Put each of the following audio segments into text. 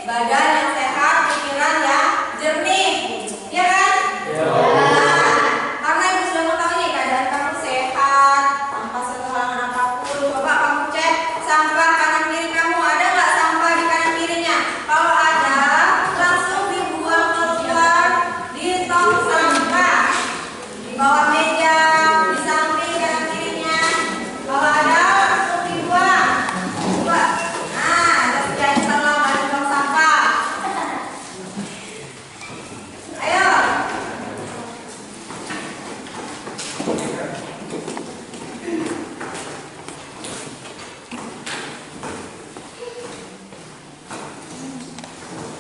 Badan yang sehat, pikiran yang jernih, ya kan? Ya. Karena ibu sudah mengetahui nih keadaan kamu sehat, tanpa kekurangan apapun. Coba kamu cek sampah kanan kiri kamu, ada nggak sampah di kanan kirinya? Kalau ada, langsung dibuang keluar di tong sampah, di bawah meja, di samping kanan kirinya. Kalau ada, langsung dibuang. Coba. Nah, ada sekian salah di tong sampah. Ayo.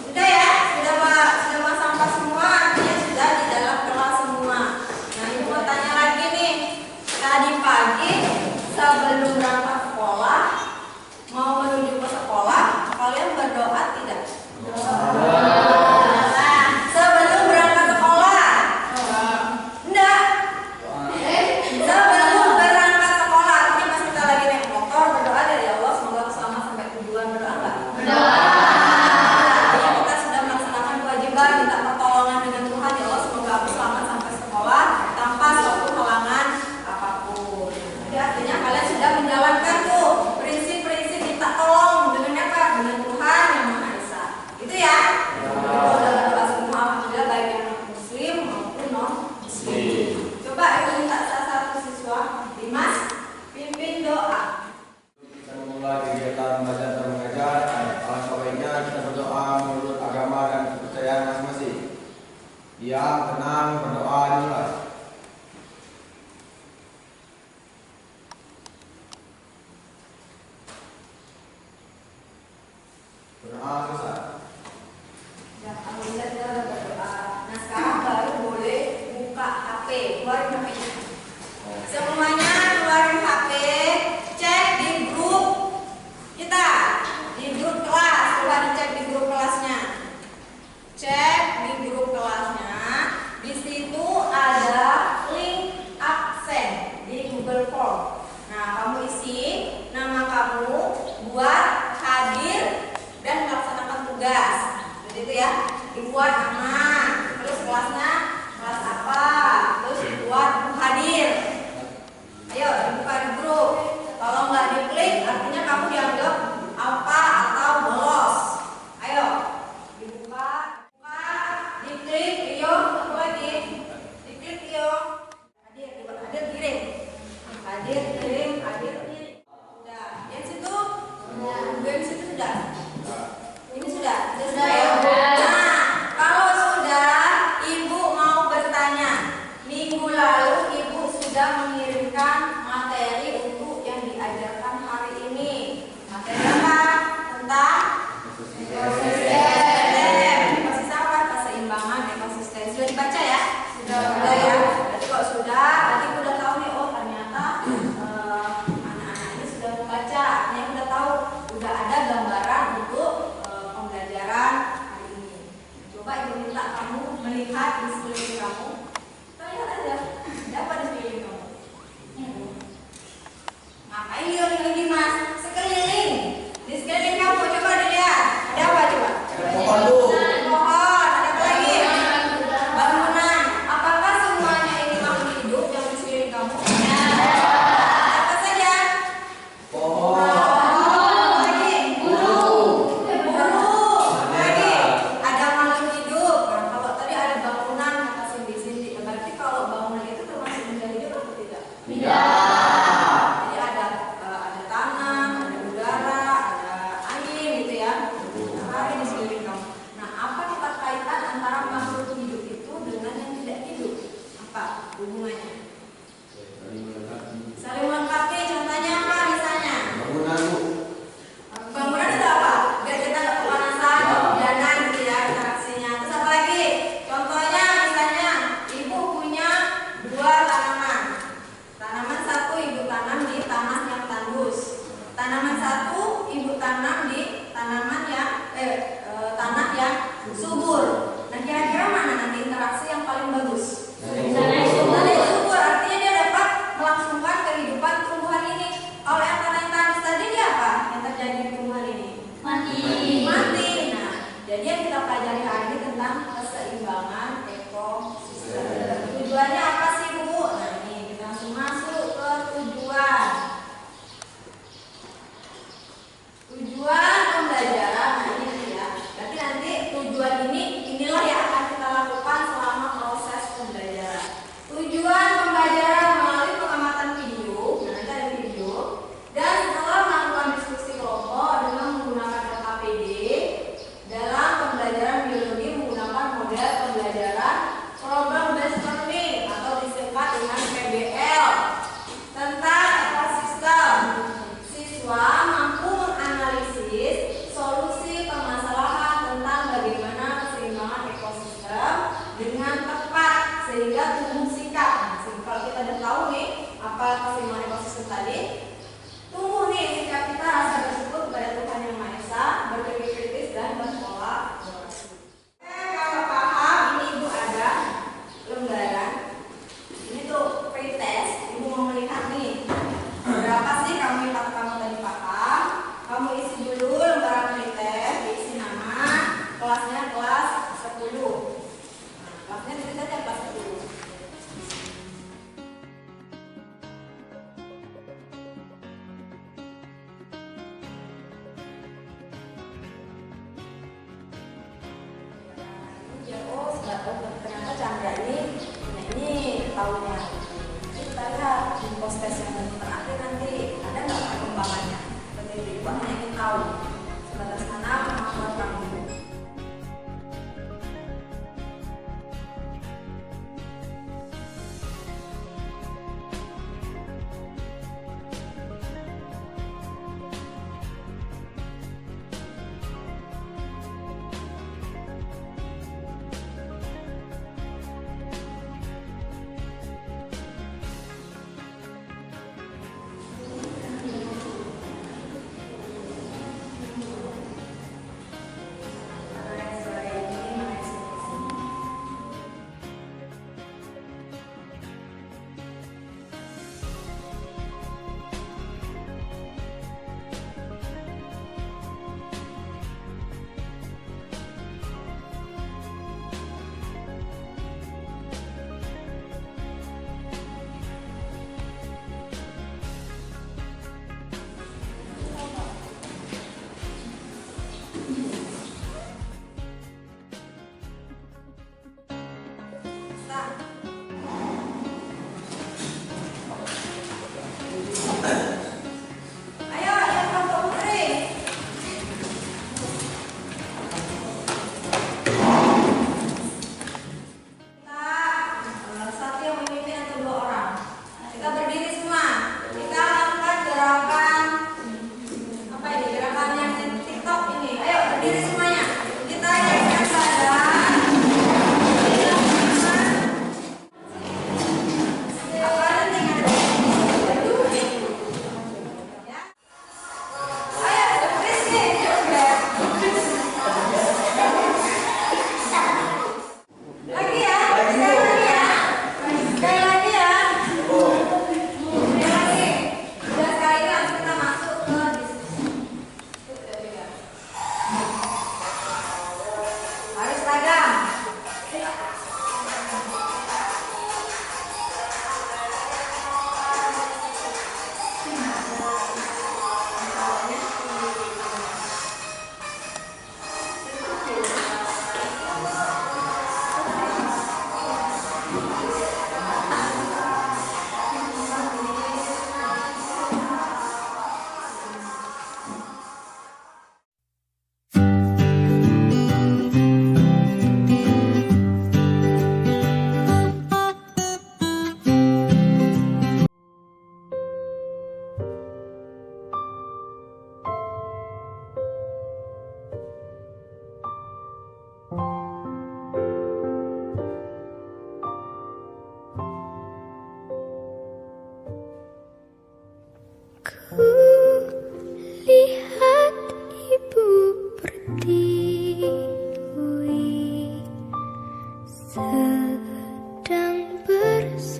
Sudah ya, sudah buang sampah semua, artinya sudah di dalam kelas semua. Nah, ibu mau tanya lagi nih. Tadi pagi sebelum berangkat sekolah, mau menuju ke sekolah, kalian berdoa tidak? Nah, sebelum berangkat sekolah, enggak. Sebelum berangkat sekolah, artinya pas kita lagi naik motor, berdoa dari Allah semoga selamat sampai tujuan, berdoa enggak? Artinya kita sudah melaksanakan kewajiban minta pertolongan dengan Tuhan, ya Allah semoga aku selamat sampai sekolah tanpa suatu halangan apapun. Jadi artinya kalian sudah menjalankan tuh prinsip-prinsip minta tolong dengan apa? Dengan Tuhan yang Maha Esa. Gitu ya? Sudah berdoa semua, alhamdulillah baik yang muslim maupun non muslim. Coba ibu minta salah satu siswa, Dimas, pimpin doa. Kita memulai kegiatan belajar dan mengajar. Alangkah baiknya kita berdoa menurut agama dan kepercayaan masing-masing. Diam, tenang, berdoa dimulai. Berdoa selesai. Ya, alhamdulillah kita sudah berdoa. Nah sekarang baru boleh buka HP, keluarin HP-nya. hubungannya? Saling melengkapi. Saling melengkapi, contohnya apa misalnya? Bangunan, Bu. Bangunan itu apa? Biar kita nggak kepanasan, kehujanan gitu ya interaksinya. Terus apa lagi? Contohnya misalnya ibu punya 2 tanaman. Tanaman satu ibu tanam di tanah yang tandus. Tanaman satu ibu tanam di tanah yang subur. Nah kira-kira mana nanti interaksi yang paling bagus? Tanah yang subur, artinya dia dapat melangsungkan kehidupan tumbuhan ini. Kalau yang tanah yang tandus tadi dia apa? Yang terjadi di tumbuhan ini? Mati. Nah, jadi yang kita pelajari hari ini tentang keseimbangan ekosistem. Tujuannya apa sih Bu? Nah ini kita langsung masuk ke tujuan. Tujuan pembelajaran. Nah ini ya. Berarti nanti tujuan inilah yang akan kita lakukan selama proses pembelajaran. Tujuan pembelajaran melalui pengamatan video. Nah nanti ada video. Dan setelah melakukan diskusi kelompok dengan menggunakan LKPD dalam pembelajaran biologi menggunakan model pembelajaran Problem Based Learning atau disingkat dengan PBL tentang ekosistem. Siswa mampu menganalisis solusi permasalahan tentang bagaimana keseimbangan ekosistem dengan tepat sehingga tumbuh sikap. Nah, kalau kita udah tahu nih apa keseimbangan ekosistem tadi, tumbuh nih sikap kita rasa bersyukur kepada Tuhan Yang Maha Esa, berpikir kritis dan berkolaborasi. Kalau paham, ini Ibu ada lembaran. Ini tuh pretest. Ibu mau melihat nih berapa sih kamu tadi paham. Kamu isi dulu lembaran pretest, diisi nama, kelasnya kelas 10. Nah, kelasnya tulis aja kelas 10. Ternyata Chandra ini tahunya. Kita lihat di post-test yang terakhir nanti ada nggak perkembangannya. Seperti itu, Ibu hanya ingin tahu sebatas mana kemampuan kamu.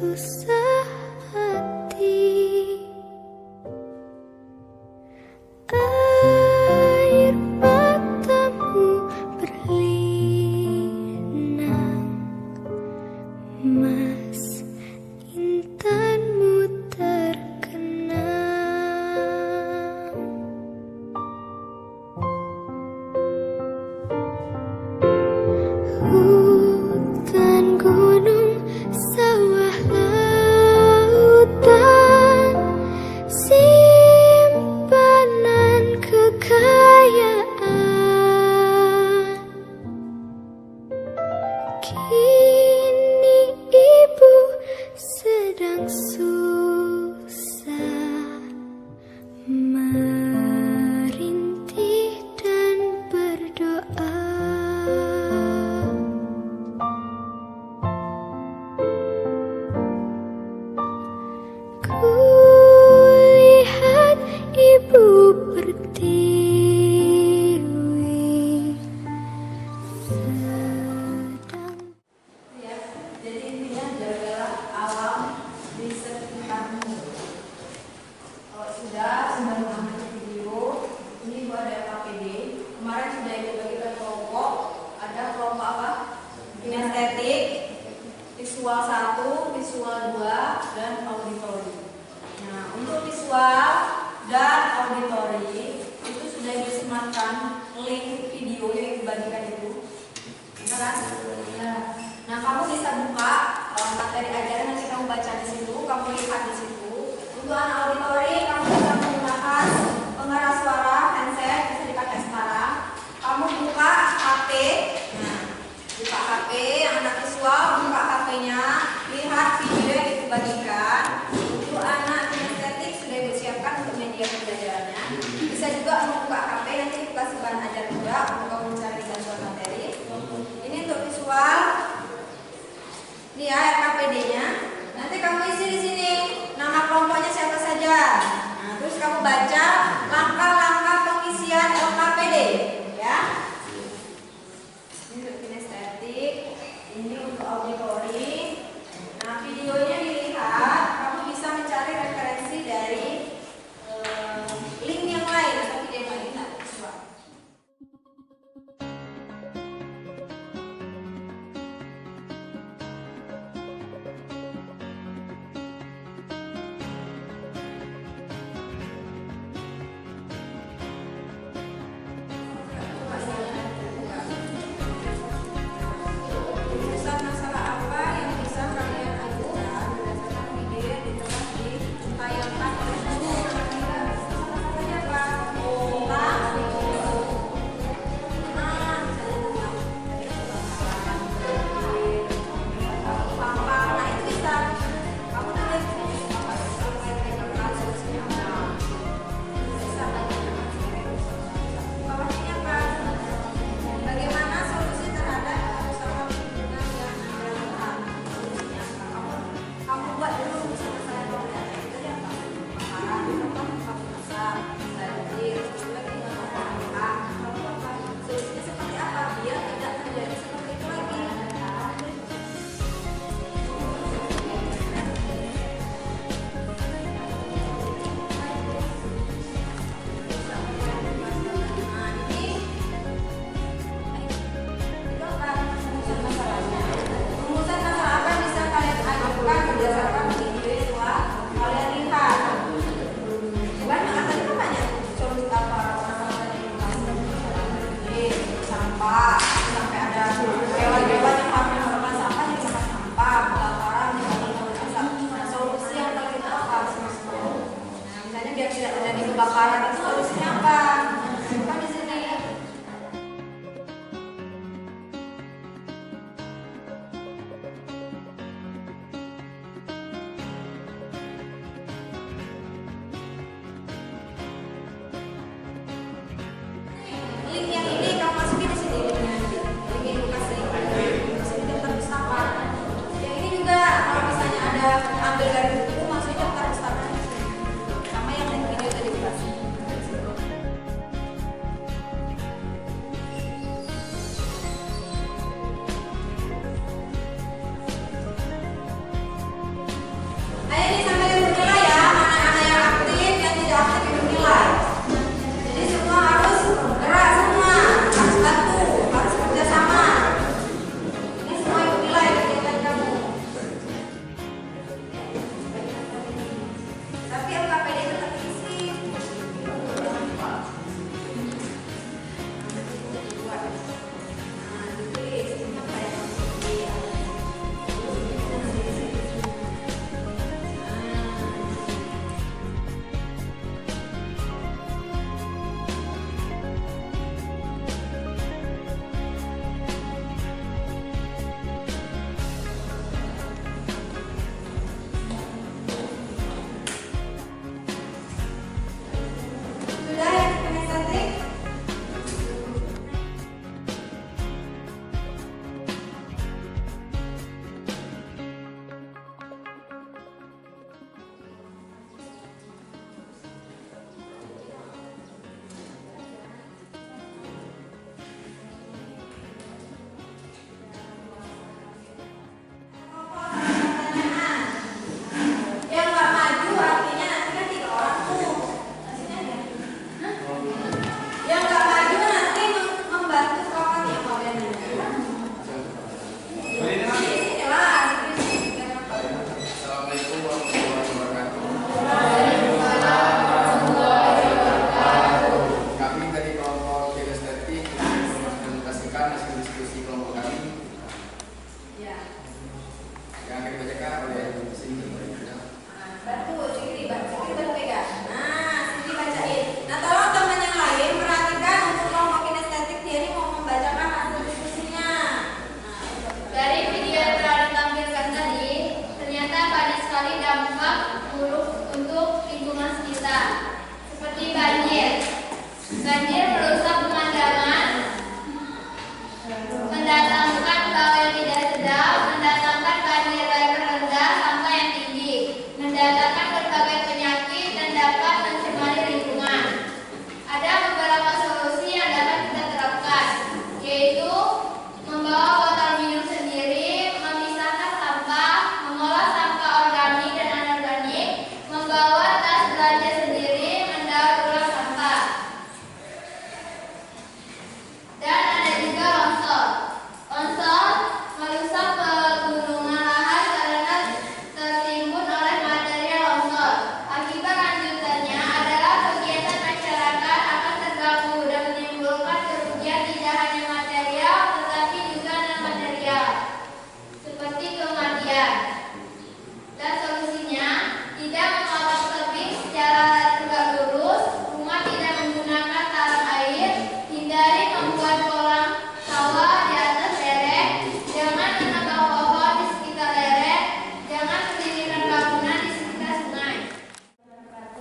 susah hati. Air matamu berlinang, Mas, intanmu terkenang. Hutan, gunung, sawah, lautan, simpanan kekayaan. Kini ibu sedang susah merintih dan berdoa. Kulihat ibu pertiwi sedang. Ya, jadi intinya jagalah alam di sekitarmu. Kalau sudah mengambil video, ini gua ada KPD. Kemarin sudah ikut bagikan kelompok. Ada kelompok apa? Kinestetik, visual 1, visual 2, dan auditori. Nah, untuk visual dan auditori itu sudah disematkan link video yang dibagikan itu. Bisa kan? Ya. Nah, kamu bisa buka materi ajaran, nanti kamu baca di situ, kamu lihat di situ. Untuk anak auditori, kamu bisa menggunakan pengeras suara, handset, bisa dipakai sekarang. Kamu buka HP, nah, buka HP, yang anak visual, buka HP-nya, lihat video yang dibagikan. Untuk anak kinestetik sudah disiapkan untuk media pembelajarannya. Bisa juga membuka HP, nanti dikasih bahan ajar juga untuk kamu mencari bantuan materi. Ini untuk visual. Ini ya RKPD-nya. Nanti kamu isi di sini nama kelompoknya siapa saja. Nah, terus kamu baca langkah-langkah pengisian LKPD, ya. Ini untuk kinestetik, ini untuk auditori. Nah, videonya dilihat, kamu bisa mencari referensi dari link yang lain atau video yang lain. Nah, coba. Urusan masalah apa yang bisa kalian ajukan berdasarkan video yang ditayangkan oleh guru. Masalahnya apa? Sampah. Nah, itu bisa kamu tulis sampai solusinya apa. Bisa bawahnya apa? Bagaimana solusi terhadap kerusakan lingkungan yang Anda lakukan? Solusinya apa? Kamu buat dulu masalah problem. Itu yang apa? Makanan, kamu masak, banjir, lagi apa? Solusinya seperti apa? Biar tidak terjadi seperti itu lagi. Nah, ini itu apa rumusan masalahnya? Rumusan masalah apa yang bisa kalian ajukan berdasarkan video yang telah kalian lihat? Banyak, tadi kan banyak solusi apa masalah tadi? Sampah, sampai ada hewan-hewan yang makan sampah yang makan sampah, kebakaran, nah, solusi yang paling kita apa? Nah, misalnya biar tidak terjadi kebakaran itu solusinya apa? Kan di sini. Link yang ini kamu masukin di sini. Link yang kasih. Di sini daftar pustaka. Yang ini juga kalau misalnya ada ambil dari buku, masukin daftar pustaka. Sama yang link video tadi dikasih. berdampak buruk untuk lingkungan sekitar, seperti banjir. Banjir merusak pemandangan, mendatangkan bau yang tidak sedap, mendatangkan banjir air rendah sampai yang tinggi, mendatangkan berbagai penyakit dan dapat mencemari lingkungan. Ada beberapa solusi yang dapat kita terapkan, yaitu membawa botol minum sendiri, memisahkan sampah, mengolah sampah organik dan anorganik, membawa tas belanja sendiri, mendaur ulang sampah. Dan ada juga longsor. Longsor merusak pegunungan lahan karena tertimbun oleh material longsor. Akibat lanjutannya adalah kegiatan masyarakat akan terganggu dan menimbulkan kerugian tidak hanya material tetapi juga non material, seperti kematian. Dan solusinya, tidak memotong tebing secara tegak lurus, rumah tidak menggunakan talang air, hindari membuat kolam sawah di atas lereng, jangan menebang pohon di sekitar lereng, jangan mendirikan bangunan di sekitar sungai.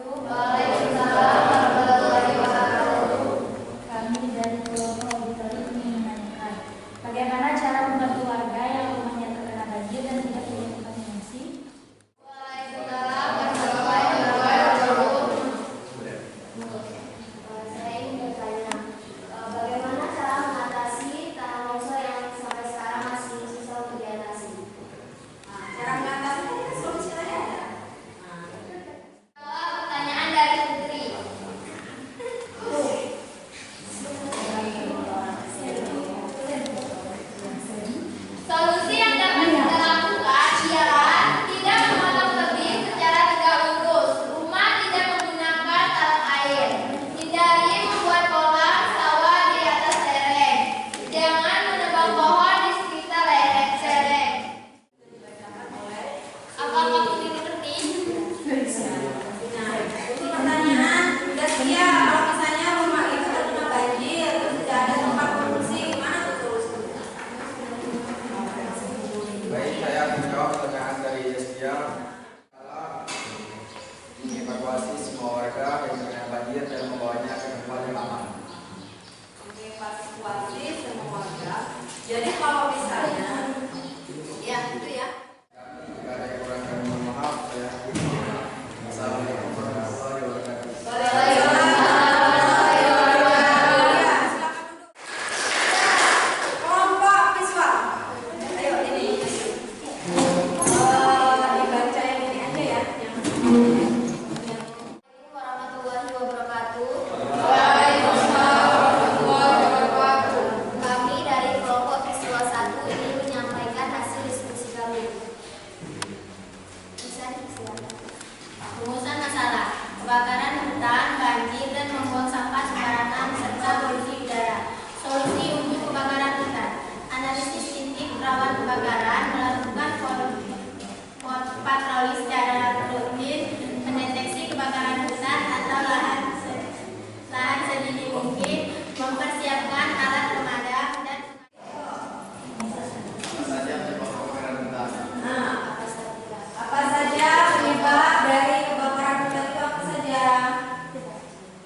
Waalaikumsalam warahmatullahi wabarakatuh. Kami dari kelompok Auditori ingin menanyakan, bagaimana cara membantu warga yang rumahnya terkena banjir dan tidak punya tempat mengungsi? Waalaikumsalam warahmatullahi wabarakatuh. Saya ingin bertanya, bagaimana cara mengatasi tanah longsor yang sampai sekarang masih susah untuk diatasi? Cara mengatasi itu solusinya ada. Pertanyaan dari Putri. Solusi yang dapat kita lakukan ialah tidak memotong tebing secara tegak lurus, rumah tidak menggunakan talang air, hindari membuat kolam sawah di atas lereng, jangan menebang pohon di sekitar lereng. Apakah Putri mengerti? Nah, itu pertanyaan. Udah siap. Kalau misalnya rumah itu terkena banjir, terus tidak ada tempat mengungsi, gimana tuh solusinya? Baik, saya menjawab pertanyaan dari Destia. Mengevakuasi semua warga yang terkena banjir dan membawanya ke tempat yang aman. Evakuasi semua warga. Jadi kalau misalnya, ya itu ya. Jika ada yang kurang kami mohon maaf. Saya akhiri. Assalamualaikum warahmatullahi wabarakatuh. Ya, silakan duduk. Kelompok siswa. Ayo ini. Dibaca yang ini aja ya. Assalamualaikum warahmatullahi wabarakatuh. Waalaikumsalam warahmatullahi wabarakatuh. Kami dari kelompok siswa 1 ingin menyampaikan hasil diskusi kami. Silakan. Rumusan masalah: kebakaran hutan, banjir, dan membuang sampah sembarangan serta polusi udara. Solusi untuk kebakaran hutan: analisis titik rawan kebakaran, melakukan patroli secara rutin, mendeteksi kebakaran hutan atau lahan sedini mungkin, mempersiapkan alat pemadam dan Apa saja penyebab kebakaran hutan? Nah, apa saja penyebab dari kebakaran hutan itu apa saja?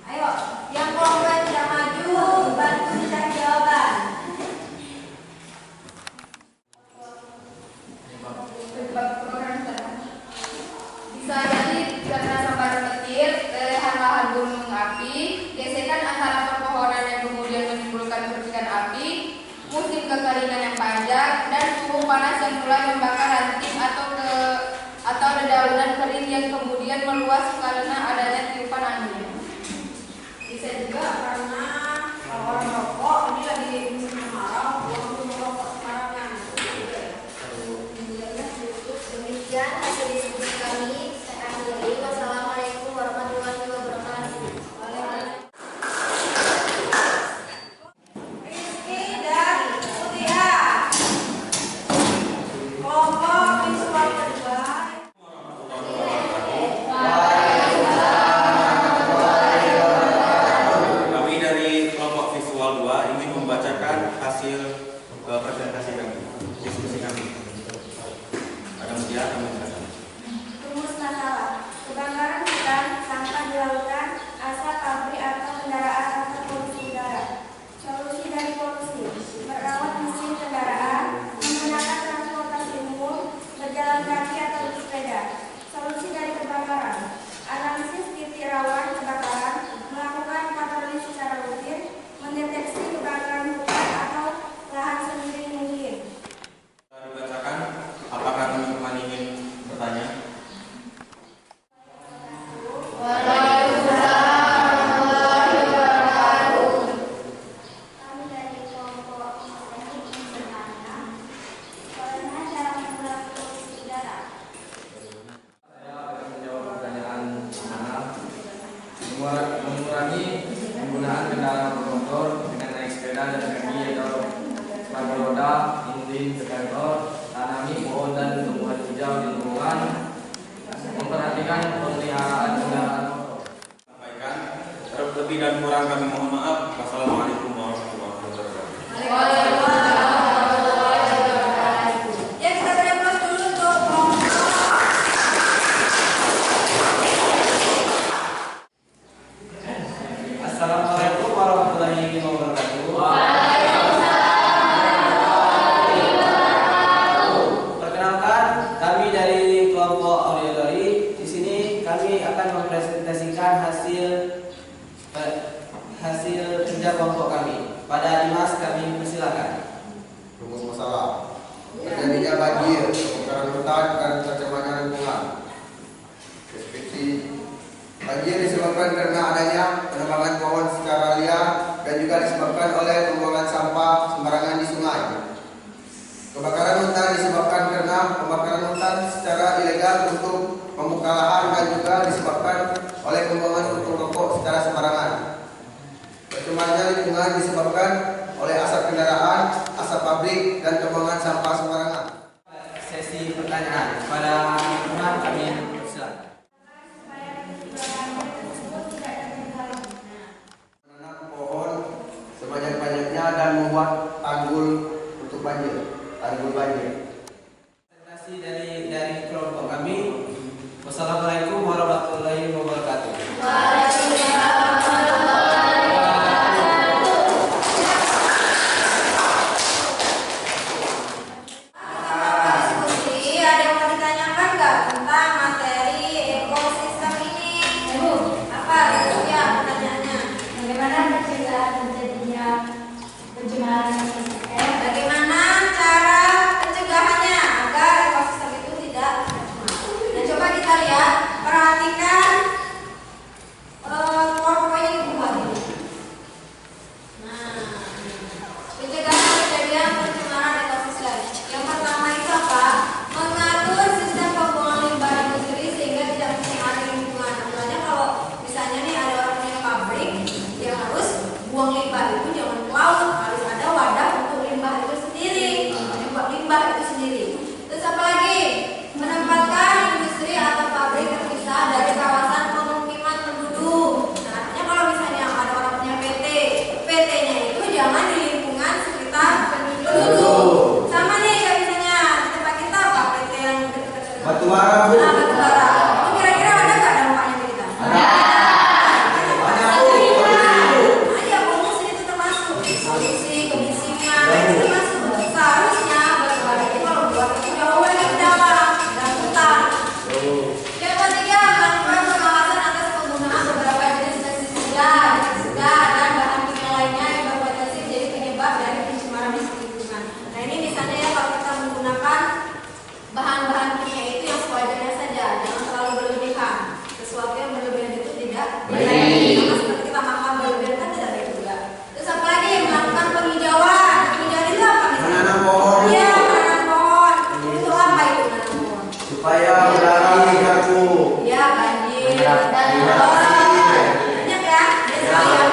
Ayo, yang kelompok yang tidak maju bantu mencari jawaban. Penyebab kebakaran hutan bisa jadi karena sambaran petir, lelehan lahan gunung api, gesekan antara pepohonan yang kemudian menimbulkan percikan api, musim kekeringan yang panjang, dan suhu panas yang mulai membakar ranting atau dedaunan kering yang kemudian meluas karena adanya tiupan angin. Bisa juga karena orang rokok, ini lagi musim kemarau, buang rokok sembarangan. Demikian hasil diskusi kami. Saya akhiri. Wassalamualaikum warahmatullahi wabarakatuh. Rizky dan Mutia. Kelompok siswa kedua. Waalaikumsalam warahmatullahi wabarakatuh. mengendalikan pemeliharaan kendaraan motor. Sampaikan, lebih dan kurang kami mohon maaf. Wassalamualaikum warahmatullahi wabarakatuh. Ya, kita beri aplaus dulu untuk kelompok. Assalamualaikum warahmatullahi wabarakatuh. Perkenalkan, kami dari kelompok Audiolari. Di sini kami akan mempresentasikan hasil kerja kelompok kami. Pada Dimas kami persilakan. Rumus masalah terjadinya banjir, kebakaran hutan, dan tercemarnya lingkungan. Deskripsi: banjir disebabkan karena adanya penebangan pohon secara liar dan juga disebabkan oleh pembuangan sampah sembarangan di sungai. Kebakaran hutan disebabkan karena pembakaran hutan secara ilegal untuk membuka lahan dan juga disebabkan oleh pembuangan puntung rokok secara sembarangan. Tercemarnya lingkungan disebabkan oleh asap kendaraan, asap pabrik, dan pembuangan sampah sembarangan. Sesi pertanyaan pada teman kami persilakan. Menanam pohon sebanyak-banyaknya dan membuat tanggul untuk banjir, tanggul banjir. Presentasi dari kelompok kami. Wassalamualaikum warahmatullahi wabarakatuh. Diskusi, ada yang mau ditanyakan nggak tentang materi ekosistem ini? Apa itu ya pertanyaannya? Bagaimana mencegah terjadinya pencemaran ekosistem? Bagaimana cara pencegahannya agar ekosistem itu tidak tercemar? Dan coba kita lihat, perhatikan poin-poin yang dibuat ini. Nah, pencegahan kejadian pencemaran ekosistem. Yang pertama itu apa? Mengatur sistem pembuangan limbah itu sendiri sehingga tidak mencemari lingkungan. Makanya kalau misalnya nih ada orang punya pabrik, dia harus buang limbah itu jangan ke laut, harus ada wadah untuk limbah itu sendiri, limbah itu sendiri. Terus apa lagi? Menempatkan industri atau pabrik terpisah dari kawasan pemukiman penduduk. Nah, artinya kalau misalnya ada orang punya PT-nya itu jangan di lingkungan sekitar penduduk. Sama nih kayak misalnya di tempat kita apa PT yang dekat-dekat. Batu bara, Bu. Nah, batu bara. Itu kira-kira ada nggak dampaknya ke kita? Banyak, Bu. Iya, polusi itu termasuk. Polusi, kemiskinan, itu termasuk. Seharusnya batu bara itu kalau buat itu jauh lagi ke dalam dan hutan. Yang ketiga, melakukan pengawasan atas penggunaan beberapa jenis pestisida, dan bahan kimia lainnya yang berpotensi menjadi penyebab dari pencemaran lingkungan. Nah, ini misalnya ya kalau kita menggunakan bahan-bahan kimia itu yang sewajarnya saja, jangan terlalu berlebihan. Sesuatu yang berlebihan itu tidak baik. Sama seperti kita makan berlebihan kan tidak baik juga. Terus apa lagi? Melakukan penghijauan. Penghijauan itu apa misalnya? Menanam pohon. Iya, menanam pohon. Itu apa itu menanam pohon? Supaya udara hijau. Ya, banjir. Banyak. Banyak ya. Biasanya